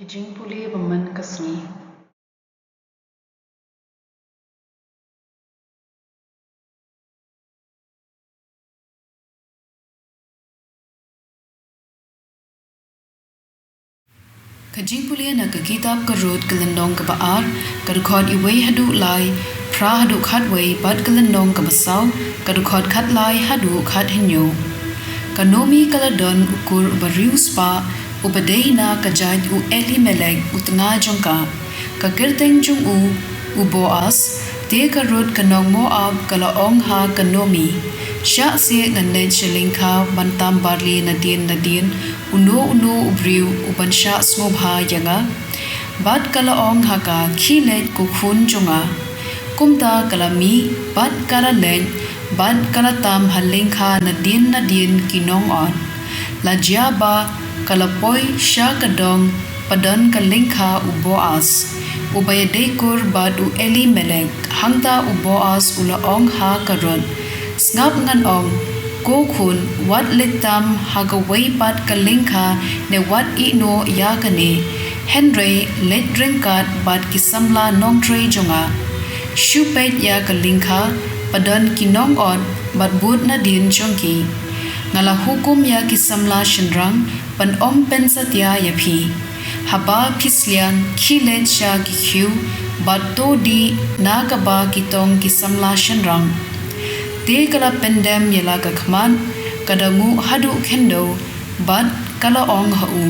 jingpule bemen kesni. Jingpule na ke kitab kerut kelendong ke baar, kedukot iwei hadu lai, pra hadu khat wei bat kelendong ke besau, kedukot khat lai hadu khat hinyo. Kanomi kaladon ukur beriu spa, ubadehina kajad u Elimelek u tengah jongka, kagerteng jung u Boas, te kerut kenong Moab kalaong ha kanomi. Syak se nganed shalingka bantam barli nadien uno ubriu uban syak smobha yanga bat kalaong haka khilet kukhun jonga kumta kalami bat kalalen bat kalatam halingka nadien kinong on lajia ba kalapoi syakadong padan kalingka u Boas ubayadekur bat u Elimelek hangta u Boas ulaong ha karun ngap ngan ong ko khun wat letam hagaway pat kalingka ne wat ino yakane Henry let drinkat bat kisamla nong tre jonga shupet ya kalingka padan kinong on bat but na din jongki ngala hukum ya kisamla shinrang pan om pensatya yapi haba pislian khilet sha kikhu bat to di nakaba kitong kisamla shinrang te kala pendem yala ka khman kadangu hadu khendo bat kala ong hau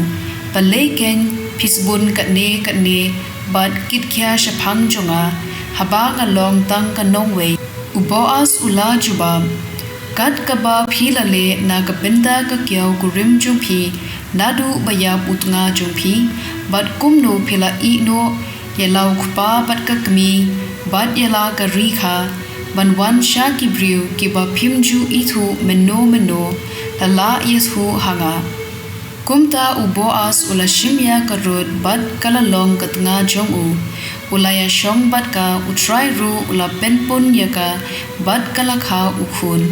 paleken pisbun katne bat kitkhya shaphang jonga haba ngalong tang kanong we Boas ula juba kat kaba philale na ka penda ka kyau kurim jumpi nadu baya putnga jumpi bat kumno phila I no yalau khpa bat ka kmi bat yala ka rikha Banwan sha kibriu kiba phimju ithu meno tala yesu hanga kumta u Boas ula shimya karod bat kalalong katnga jongu ulaya shong bat ka utrai ru ula penpun yaka bat kalakha ukhun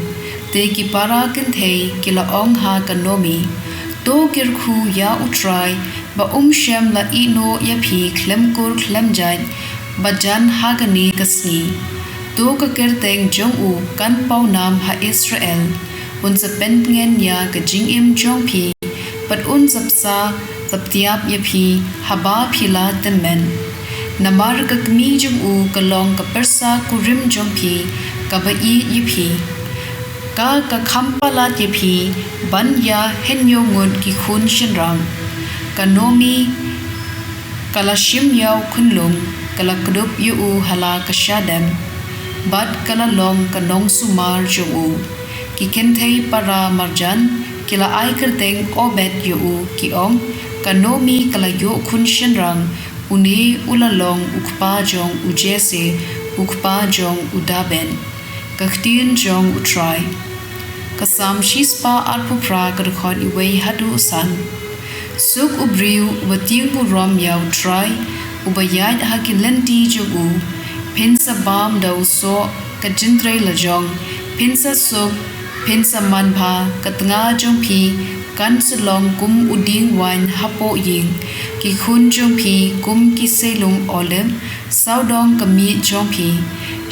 te ki para kinthei kila ong ha kanomi to kirkhu ya utrai ba shem la ino ya phi klemkur klemjai bajan hagani kasni to ka kerteng jong u kan pau nam ha Israel un sa pengen ya ka jingim jong phi pat un sapsa saptiap ya phi haba phila temen namar ka kmi jong u kalong ka persa kurim jong phi ka ba I ya phi ka khampala ya phi ban ya henyo ngun ki khun shinrang kanomi kala shim yaw khunlung kala kdup yu u hala ka shadam bat kala long kanong sumar jongu ki kenthei para marjan kila ai kerteng obet yu ki ong kanomi kala yo khun shenrang uni ulalong ukpa jong ujese ukpa jong udaben ktien jong utrai kasam shispa arpupra kadkhon iwei hadu san suk ubriu wating burom yaw try ubayad hakilenti jogu Pinsa bam daw so kajintre lajong pinsa suk pinsa manbha katnga jong phi kan silong kum uding wan hapo ying ki khun jong phi kum ki selum olem saudong kami jong phi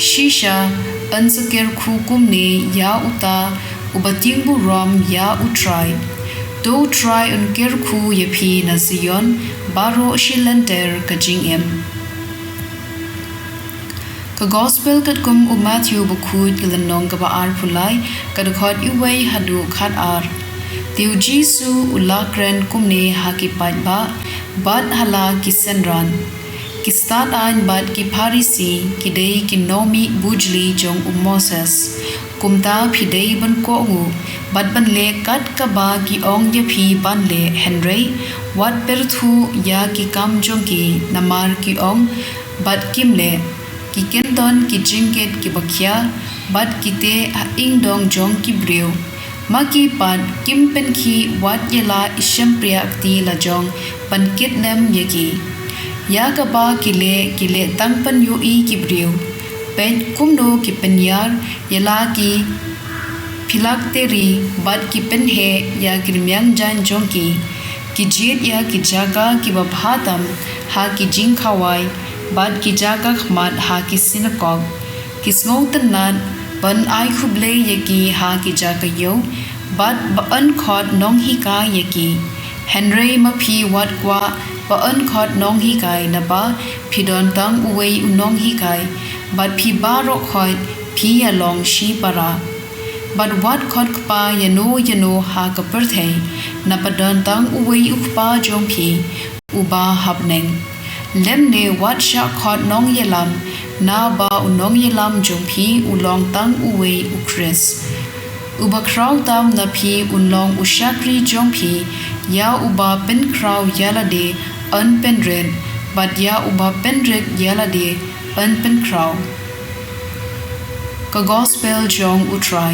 shisha ansaker khu kum ne ya uta ubating bu rom ya utrai do try unker khu ye phi na zion baro shilenter kajing em ka gospel kat kum u Matthew bukhut kilanong ka baar pulai kadkhot iwei hadu khat ar tiu jisu ulakren kumne hakipat ba bat hala kisenran kistat an bat ki pharisi kidei kinomi bujli jong u Moses kumta phidei ban ko ngu bat ban le kat ka ba ki ong ye phi ban le Henry wat perthu ya ki kam jong ki namar ki ong bat kim le ki kenton ki jingket ki bakhya bat kite a ingdong jong ki breu maki pat kimpen khi wat yela isham priakti la jong pan kitnem yaki ya ka ba kile tangpan yu I ki breu pen kumdo ki penyar yela ki philak teri bat ki pen he ya kirmyang jan jong ki ki jet ya ki jaga ki babhatam ha ki jing khawai bad ki jaga khmat ha ki sinakog ki ngau tanan ban ai khu Blei ye ki ha ki jaga yo bad ba an khot nong hi ka ye ki Henry ma phi wat kwa ba an khot nong hi kai na ba phi don tang uwei unong hi kai bad phi ba ro khoi phi ya long shi para bad wat khot pa yano ha ka perthei na pa don tang uwei ukpa jong phi uba habneng lem ne wat sha khot nong yelam na ba unong yelam jong phi ulong tang uwei ukres uba kraw tam na phi unlong ushakri jong phi ya uba pen kraw yala de un pen red but ya uba pen red yala de un pen kraw ka gospel jong utrai